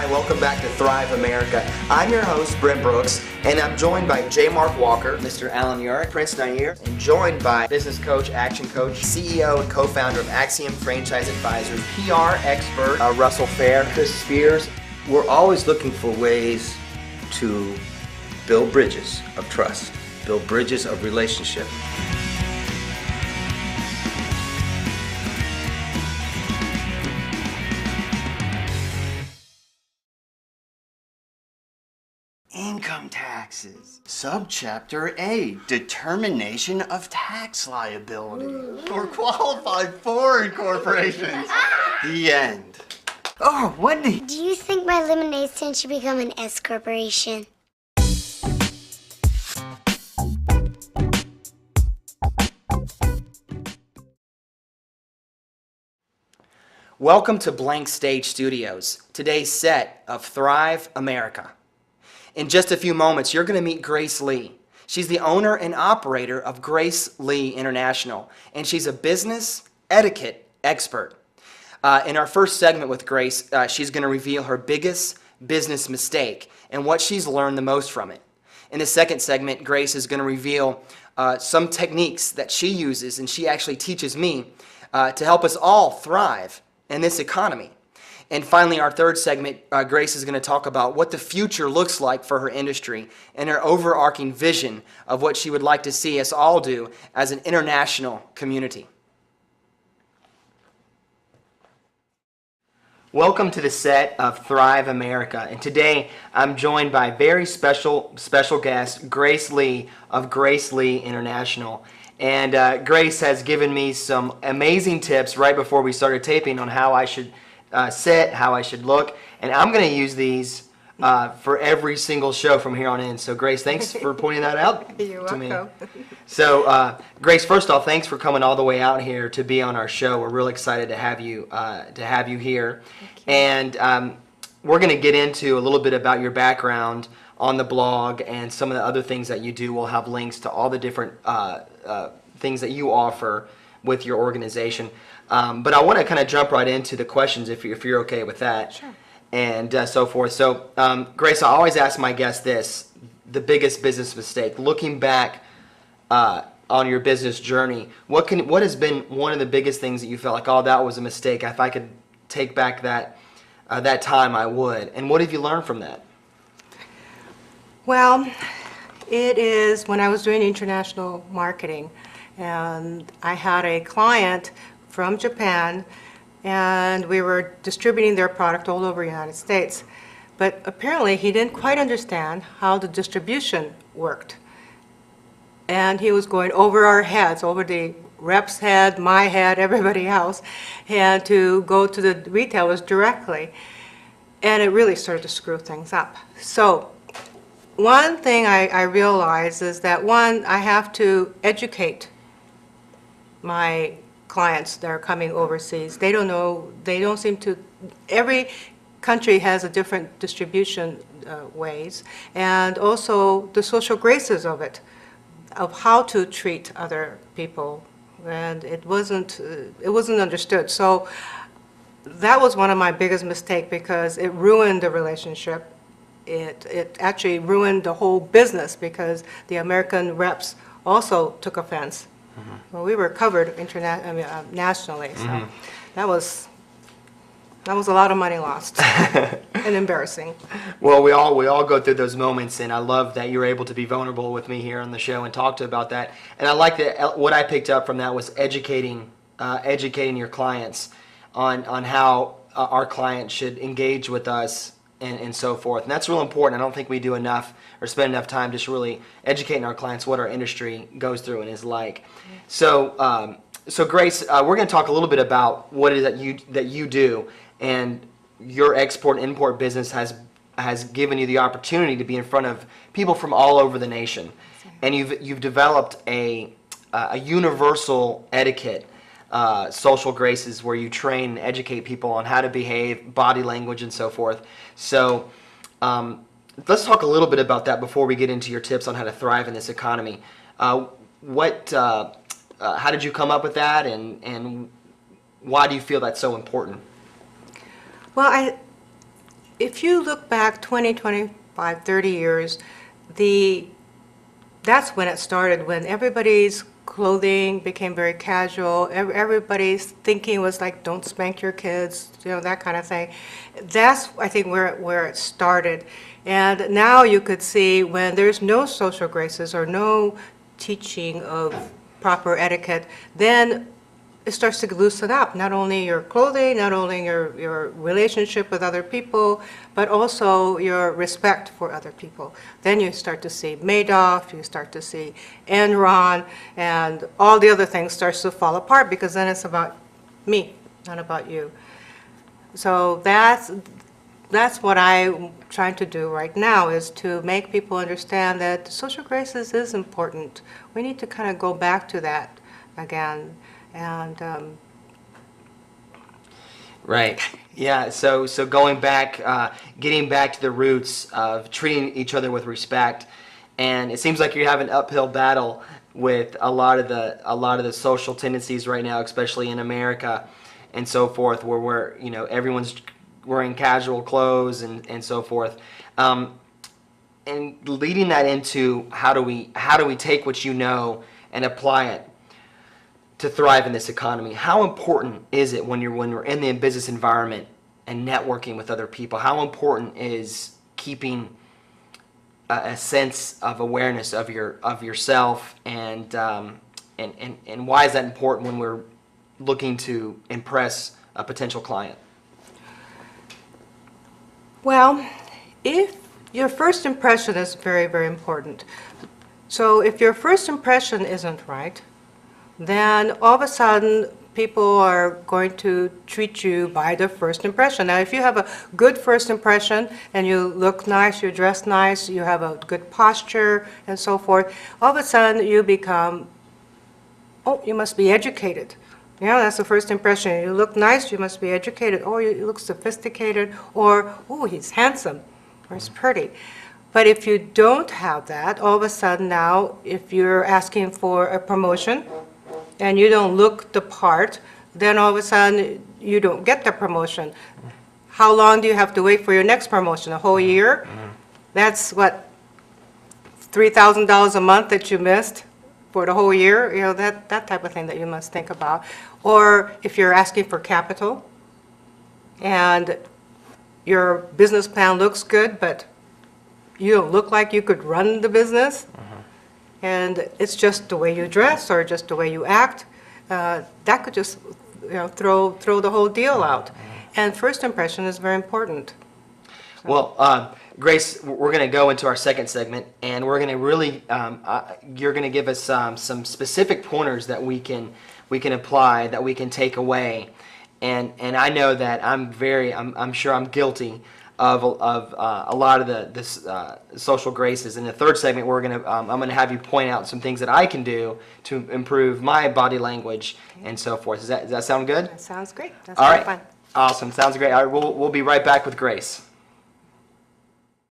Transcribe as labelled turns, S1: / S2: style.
S1: Hi, welcome back to Thrive America. I'm your host, Brent Brooks, and I'm joined by J. Mark Walker, Mr. Alan Urick, Prince Nair, and joined by business coach, action coach, CEO and co-founder of Axiom Franchise Advisors, PR expert, Russell Fair,
S2: Chris Spears. We're always looking for ways to build bridges of trust, build bridges of relationship.
S3: Income taxes. Subchapter A, determination of tax liability for qualified foreign corporations. The end.
S2: Oh, Wendy!
S4: Do you think my lemonade stand should become an S corporation?
S1: Welcome to Blank Stage Studios, today's set of Thrive America. In just a few moments, you're going to meet Grace Lee. She's the owner and operator of Grace Lee International, and she's a business etiquette expert. In our first segment with Grace, she's going to reveal her biggest business mistake and what she's learned the most from it. In the second segment, Grace is going to reveal some techniques that she uses, and she actually teaches me to help us all thrive in this economy. And finally, our third segment, Grace is going to talk about what the future looks like for her industry and her overarching vision of what she would like to see us all do as an international community. Welcome to the set of Thrive America, and today I'm joined by very special guest, Grace Lee of Grace Lee International. And Grace has given me some amazing tips right before we started taping on how I should sit, how I should look, and I'm going to use these for every single show from here on in. So Grace, thanks for pointing that out to me. So Grace, first off, thanks for coming all the way out here to be on our show. We're really excited to have you here. And we're going to get into a little bit about your background on the blog and some of the other things that you do. We'll have links to all the different things that you offer with your organization. But I want to kind of jump right into the questions if you're okay with that.
S5: Sure.
S1: And so forth. So, Grace, I always ask my guests this, the biggest business mistake. Looking back on your business journey, what has been one of the biggest things that you felt like, oh, that was a mistake. If I could take back that time, I would. And what have you learned from that?
S5: Well, it is when I was doing international marketing, and I had a client from Japan, and we were distributing their product all over the United States. But apparently he didn't quite understand how the distribution worked. And he was going over our heads, over the rep's head, my head, everybody else, and to go to the retailers directly. And it really started to screw things up. So one thing I realized is that, one, I have to educate my clients that are coming overseas. They don't know, they don't seem to, every country has a different distribution ways, and also the social graces of it, of how to treat other people, and it wasn't understood. So that was one of my biggest mistakes, because it ruined the relationship. It actually ruined the whole business, because the American reps also took offense. Mm-hmm. Well, we were covered nationally, so that was a lot of money lost and embarrassing.
S1: Well, we all go through those moments, and I love that you're able to be vulnerable with me here on the show and talk about that. And I like that what I picked up from that was educating your clients on how our clients should engage with us and so forth. And that's real important. I don't think we do enough or spend enough time just really educating our clients what our industry goes through and is like. So, Grace, we're going to talk a little bit about what it is that you do, and your export and import business has given you the opportunity to be in front of people from all over the nation, and you've developed a universal etiquette. Social graces, where you train and educate people on how to behave, body language, and so forth. So let's talk a little bit about that before we get into your tips on how to thrive in this economy. How did you come up with that, and why do you feel that's so important?
S5: Well, if you look back 20, 25, 30 years, that's when it started, when everybody's clothing became very casual, everybody's thinking was like, don't spank your kids, that kind of thing. That's, I think, where it started. And now you could see when there's no social graces or no teaching of proper etiquette, then it starts to loosen up, not only your clothing, not only your relationship with other people, but also your respect for other people. Then you start to see Madoff, you start to see Enron, and all the other things starts to fall apart, because then it's about me, not about you. So that's what I'm trying to do right now, is to make people understand that social graces is important. We need to kind of go back to that again. And
S1: Right. Yeah. So going back, getting back to the roots of treating each other with respect, and it seems like you have an uphill battle with a lot of the social tendencies right now, especially in America, and so forth, where everyone's wearing casual clothes and so forth, and leading that into how do we take what and apply it to thrive in this economy. How important is it when we're in the business environment and networking with other people? How important is keeping a sense of awareness of yourself, and why is that important when we're looking to impress a potential client?
S5: well, if your first impression is very, very important. So if your first impression isn't right, then all of a sudden people are going to treat you by the first impression. Now, if you have a good first impression and you look nice, you dress nice, you have a good posture and so forth, all of a sudden you become, oh, you must be educated. That's the first impression. You look nice, you must be educated. Oh, you look sophisticated. Or, oh, he's handsome, or he's pretty. But if you don't have that, all of a sudden now, if you're asking for a promotion, and you don't look the part, then all of a sudden you don't get the promotion. How long do you have to wait for your next promotion? A whole year? That's what, $3,000 a month that you missed for the whole year? That type of thing that you must think about. Or if you're asking for capital and your business plan looks good, but you don't look like you could run the business, and it's just the way you dress or just the way you act, that could just throw the whole deal out. And first impression is very important.
S1: Well, Grace, we're going to go into our second segment, and we're going to really, you're going to give us some specific pointers that we can apply, that we can take away. And I know that I'm sure I'm guilty of a lot of the social graces. In the third segment, I'm going to have you point out some things that I can do to improve my body language and so forth. Does that sound good?
S5: That sounds great. That's
S1: All
S5: very
S1: right.
S5: fun.
S1: Awesome. Sounds great. All right, we'll be right back with Grace.